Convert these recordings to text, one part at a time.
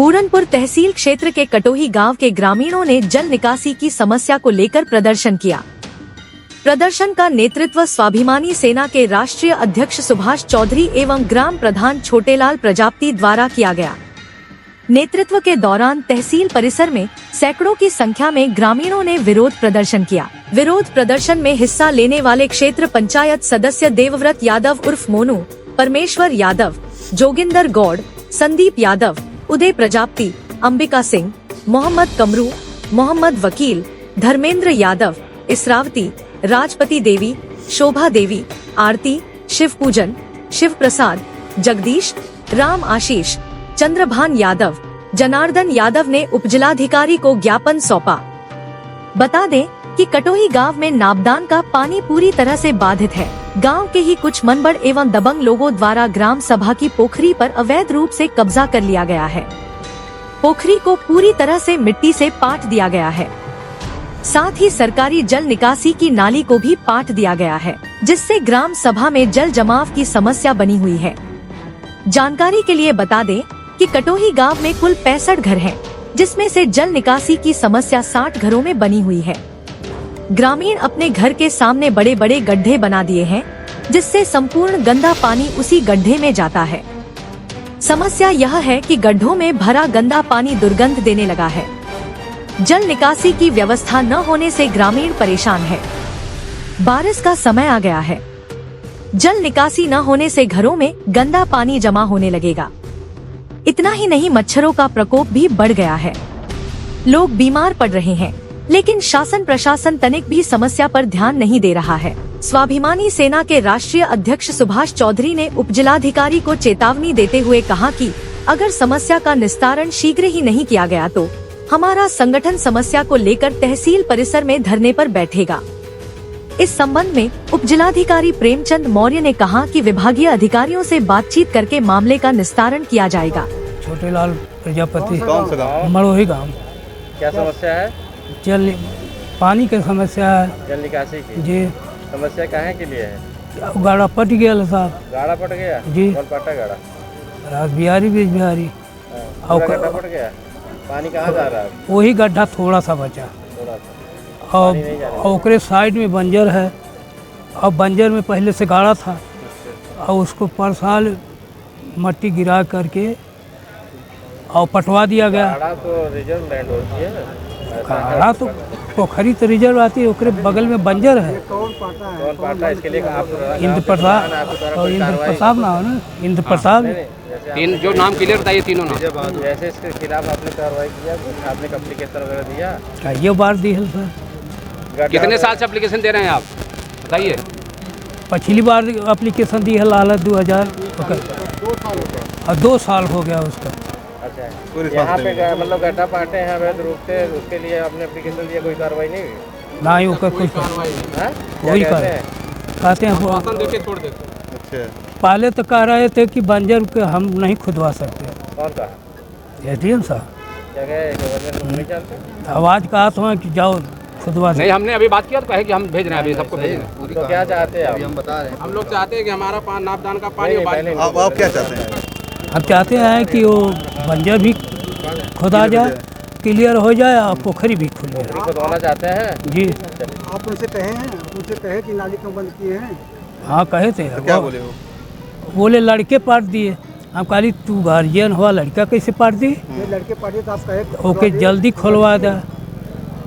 बूरनपुर तहसील क्षेत्र के कटोही गांव के ग्रामीणों ने जल निकासी की समस्या को लेकर प्रदर्शन किया। प्रदर्शन का नेतृत्व स्वाभिमानी सेना के राष्ट्रीय अध्यक्ष सुभाष चौधरी एवं ग्राम प्रधान छोटेलाल प्रजापति द्वारा किया गया। नेतृत्व के दौरान तहसील परिसर में सैकड़ों की संख्या में ग्रामीणों ने विरोध प्रदर्शन किया। विरोध प्रदर्शन में हिस्सा लेने वाले क्षेत्र पंचायत सदस्य देवव्रत यादव उर्फ मोनू, परमेश्वर यादव, जोगिंदर गौड़, संदीप यादव, उदय प्रजापति, अंबिका सिंह, मोहम्मद कमरू, मोहम्मद वकील, धर्मेंद्र यादव, इसरावती, राजपति देवी, शोभा देवी, आरती, शिव पूजन, शिव प्रसाद, जगदीश, राम आशीष, चंद्रभान यादव, जनार्दन यादव ने उपजिलाधिकारी को ज्ञापन सौंपा। बता दें कि कटोही गांव में नाबदान का पानी पूरी तरह से बाधित है। गांव के ही कुछ मनबड़ एवं दबंग लोगों द्वारा ग्राम सभा की पोखरी पर अवैध रूप से कब्जा कर लिया गया है। पोखरी को पूरी तरह से मिट्टी से पाट दिया गया है। साथ ही सरकारी जल निकासी की नाली को भी पाट दिया गया है, जिससे ग्राम सभा में जल जमाव की समस्या बनी हुई है। जानकारी के लिए बता दें कि कटोही गांव में कुल 65 घर हैं, जिसमें से जल निकासी की समस्या 60 घरों में बनी हुई है। ग्रामीण अपने घर के सामने बड़े बड़े गड्ढे बना दिए हैं, जिससे संपूर्ण गंदा पानी उसी गड्ढे में जाता है। समस्या यह है कि गड्ढों में भरा गंदा पानी दुर्गंध देने लगा है। जल निकासी की व्यवस्था न होने से ग्रामीण परेशान है। बारिश का समय आ गया है। जल निकासी न होने से घरों में गंदा पानी जमा होने लगेगा। इतना ही नहीं, मच्छरों का प्रकोप भी बढ़ गया है। लोग बीमार पड़ रहे हैं, लेकिन शासन प्रशासन तनिक भी समस्या पर ध्यान नहीं दे रहा है। स्वाभिमानी सेना के राष्ट्रीय अध्यक्ष सुभाष चौधरी ने उपजिलाधिकारी को चेतावनी देते हुए कहा कि अगर समस्या का निस्तारण शीघ्र ही नहीं किया गया तो हमारा संगठन समस्या को लेकर तहसील परिसर में धरने पर बैठेगा। इस संबंध में उपजिलाधिकारी प्रेमचंद मौर्य ने कहा कि विभागीय अधिकारियों से बातचीत करके मामले का निस्तारण किया जाएगा। छोटेलाल प्रजापति, कौन सा गाँव? मड़ोही गाँव। क्या समस्या है? जल पानी की समस्या है। जल निकासी की जी। समस्या काहे के लिए है? गाड़ा पट गया साहब। गाड़ा पट गया जी। कौन पटा गाड़ा? राज बिहारी बीज बिहारी। पूरा गड्ढा पट गया। पानी कहाँ जा रहा है? वही गड्ढा थोड़ा सा बचा थोड़ा सा। और ओकरे साइड में बंजर है। और बंजर में पहले से गाड़ा था और उसको पर साल मट्टी गिरा करके और पटवा दिया गया। गाड़ा तो रिजर्व लैंड होती है। गाड़ा तो पोखरी तो रिजर्व आती है, ओकरे बगल में बंजर है। कौन पाटा है? इसके लिए आप इंद्र प्रताप और इंद्र प्रताप ना हो ना, इंद्र प्रताप। तीन जो नाम क्लियर बताइए, तीनों नाम। जैसे इसके खिलाफ आपने कार्रवाई किया, आपने एप्लीकेशन वगैरह दिया? ये बार दी है सर। कितने साल से एप्लीकेशन दे रहे हैं आप, बताइए? पिछली बार एप्लीकेशन दी है लाल 2000 और 2 साल हो गया उसका। अच्छा, यहाँ पे मतलब गड्ढा पाटे हैं अवैध रूप से, उसके लिए आपने एप्लीकेशन दिया, कोई कार्रवाई नहीं हुई? ना ही होकर कुछ वही कहते हैं छोड़ देते। अच्छा, पहले तो कह रहे थे कि बंजर के हम नहीं खुदवा सकते। कौन कहा? एसडीएम साहब। जगह आवाज कहा था कि जाओ खुदवा। नहीं, हमने अभी बात किया तो कहे कि हम भेज रहे हैं, अभी सबको भेज रहे हैं। तो क्या चाहते हैं? हम बता रहे हैं। हम लोग चाहते हैं कि हमारा नापदान का पानी आप क्या चाहते हैं? हम चाहते हैं कि वो बंजर भी खुदा जाए, क्लियर हो जाए और पोखरी भी खुल जाए। खुदवाना चाहते हैं जी। आप उनसे कहे कि नाली क्यों बंद किए हैं? हाँ कहे थे। तो क्या बोले वो? बोले लड़के पाट दिए। हम कहली तू गार्जियन हुआ, लड़का कैसे पाट दी? ये लड़के पार्टी तो आप कहे ओके जल्दी खोलवा दे,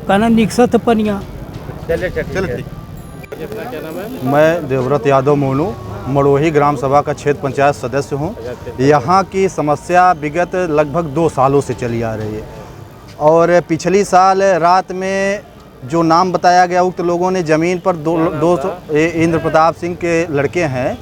कहना निकसत पनिया। चलिए ठीक। क्या नाम है? मैं देवव्रत यादव मोनू, मड़ोही ग्राम सभा का क्षेत्र पंचायत सदस्य हूं। यहाँ की समस्या विगत लगभग 2 सालों से चली आ रही है और पिछली साल रात में जो नाम बताया गया, उक्त लोगों ने ज़मीन पर दो इंद्र प्रताप सिंह के लड़के हैं,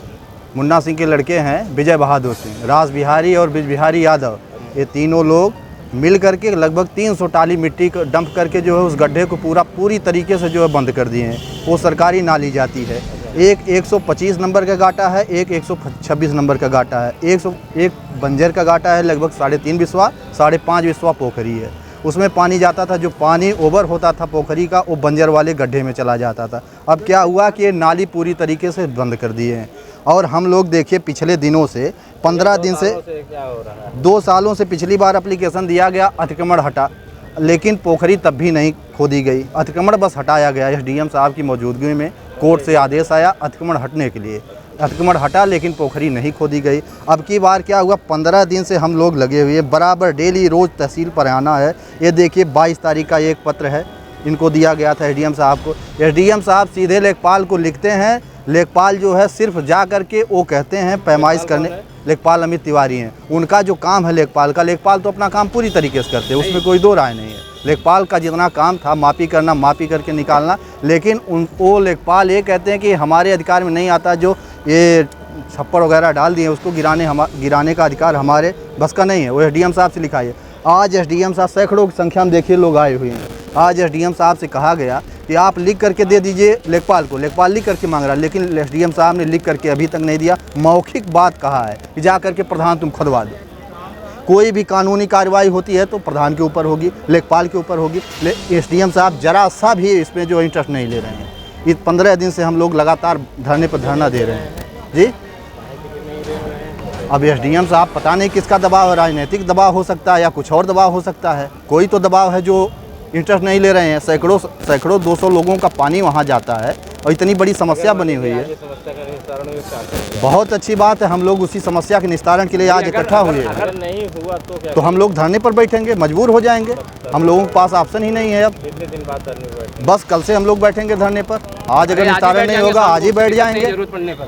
मुन्ना सिंह के लड़के हैं, विजय बहादुर सिंह, राज बिहारी और बिज बिहारी यादव, ये तीनों लोग मिल करके लगभग 300 टाली मिट्टी को डंप करके जो है उस गड्ढे को पूरी तरीके से जो है बंद कर दिए हैं। वो सरकारी नाली जाती है। एक 125 नंबर का गाटा है, एक 126 नंबर का गाटा है, 101 बंजर का गाटा है, लगभग 3.5 बिस्वा, 5.5 बिस्वा पोखरी है। उसमें पानी जाता था, जो पानी ओवर होता था पोखरी का, वो बंजर वाले गड्ढे में चला जाता था। अब क्या हुआ कि ये नाली पूरी तरीके से बंद कर दिए हैं और हम लोग देखिए पिछले दिनों से 15 दिन से क्या हो रहा है? 2 सालों से पिछली बार एप्लीकेशन दिया गया, अतिक्रमण हटा, लेकिन पोखरी तब भी नहीं खोदी गई, अतिक्रमण बस हटाया गया। एसडीएम साहब की मौजूदगी में कोर्ट से आदेश आया अतिक्रमण हटने के लिए, अतिक्रमण हटा लेकिन पोखरी नहीं खोदी गई। अब की बार क्या हुआ, 15 दिन से हम लोग लगे हुए, बराबर डेली रोज़ तहसील पर आना है। ये देखिए 22 तारीख का एक पत्र है, इनको दिया गया था एसडीएम साहब को। एसडीएम साहब सीधे लेखपाल को लिखते हैं, लेखपाल जो है सिर्फ जा कर के वो कहते हैं पैमाइश करने। लेखपाल अमित तिवारी हैं, उनका जो काम है लेखपाल का, लेखपाल तो अपना काम पूरी तरीके से करते हैं, उसमें कोई दो राय नहीं है। लेखपाल का जितना काम था मापी करना, मापी करके निकालना, लेकिन वो लेखपाल ये कहते हैं कि हमारे अधिकार में नहीं आता, जो ये छप्पर वगैरह डाल दिए उसको गिराने का अधिकार हमारे बस का नहीं है। वो एसडीएम साहब से लिखा है। आज एसडीएम साहब सैकड़ों की संख्या में देखिए लोग आए हुए हैं। आज एसडीएम साहब से कहा गया कि आप लिख करके दे दीजिए लेखपाल को, लेखपाल लिख करके मांग रहा है, लेकिन एसडीएम साहब ने लिख करके अभी तक नहीं दिया। मौखिक बात कहा है कि जा करके प्रधान तुम खुदवा दो। कोई भी कानूनी कार्रवाई होती है तो प्रधान के ऊपर होगी, लेखपाल के ऊपर होगी। एसडीएम साहब जरा सा भी इसमें जो इंटरेस्ट नहीं ले रहे हैं। इस 15 दिन से हम लोग लगातार धरने पर धरना दे रहे हैं जी। अब एसडीएम साहब पता नहीं किसका दबाव है, राजनीतिक दबाव हो सकता है या कुछ और दबाव हो सकता है। कोई तो दबाव है जो इंटरेस्ट नहीं ले रहे हैं। सैकड़ों 200 लोगों का पानी वहाँ जाता है और इतनी बड़ी समस्या बनी हुई है। बहुत अच्छी बात है, हम लोग उसी समस्या के निस्तारण के लिए आज इकट्ठा हुए हैं। अगर नहीं हुआ तो क्या? तो हम लोग धरने पर बैठेंगे, मजबूर हो जाएंगे। हम लोगों के पास ऑप्शन ही नहीं है अब। कितने दिन बाद धरने पर बैठेंगे? बस कल से हम लोग बैठेंगे धरने पर। आज अगर निस्तारण नहीं होगा आज ही बैठ जाएंगे।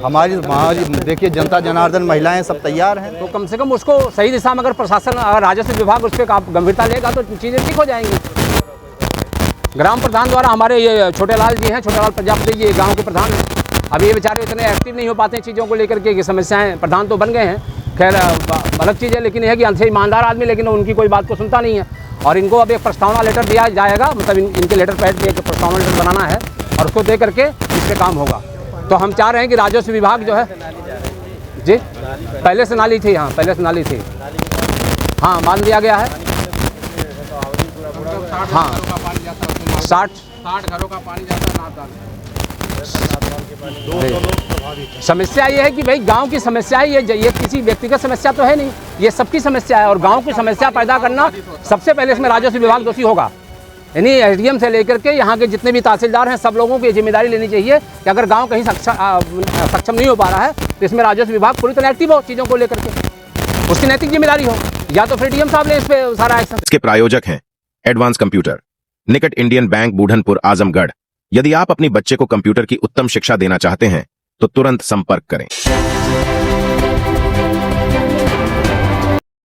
हमारी देखिए जनता जनार्दन महिलाएं सब तैयार हैं। तो कम से कम उसको सही दिशा में अगर प्रशासन, अगर राजस्व विभाग उस पर गंभीरता लेगा तो चीज़ें ठीक हो जाएंगी। ग्राम प्रधान द्वारा हमारे ये छोटे लाल जी हैं, छोटे लाल प्रजापति जी गांव के प्रधान हैं। अभी ये बेचारे इतने एक्टिव नहीं हो पाते हैं चीज़ों को लेकर के, समस्याएं। प्रधान तो बन गए हैं, खैर अलग चीज़ है, लेकिन यह है कि अंत से ईमानदार आदमी, लेकिन उनकी कोई बात को सुनता नहीं है। और इनको अब एक प्रस्तावना लेटर दिया जाएगा, मतलब इनके लेटर पैड पे एक प्रस्तावना लेटर बनाना है और उसको दे करके इस पर काम होगा। तो हम चाह रहे हैं कि राजस्व विभाग जो है जी, पहले से नाली थी, हाँ पहले से नाली थी, हाँ मान दिया गया है। हाँ 60 घरों का पानी जाता है। समस्या ये है कि भाई गांव की समस्या है, ये किसी व्यक्तिगत समस्या तो है नहीं, ये सबकी समस्या है। और गांव की समस्या पैदा करना सबसे पहले इसमें राजस्व विभाग दोषी होगा। यानी एसडीएम से लेकर के यहाँ के जितने भी तहसीलदार हैं, सब लोगों को ये जिम्मेदारी लेनी चाहिए कि अगर गांव कहीं सक्षम नहीं हो पा रहा है तो इसमें राजस्व विभाग पूरी तरह एक्टिव हो, चीज़ों को लेकर के उसकी नैतिक जिम्मेदारी हो, या तो फिर डीएम साहब ने इस पर सारा एक्शन। इसके प्रायोजक हैं एडवांस कंप्यूटर, निकट इंडियन बैंक, बूढ़नपुर, आजमगढ़। यदि आप अपनी बच्चे को कंप्यूटर की उत्तम शिक्षा देना चाहते हैं तो तुरंत संपर्क करें।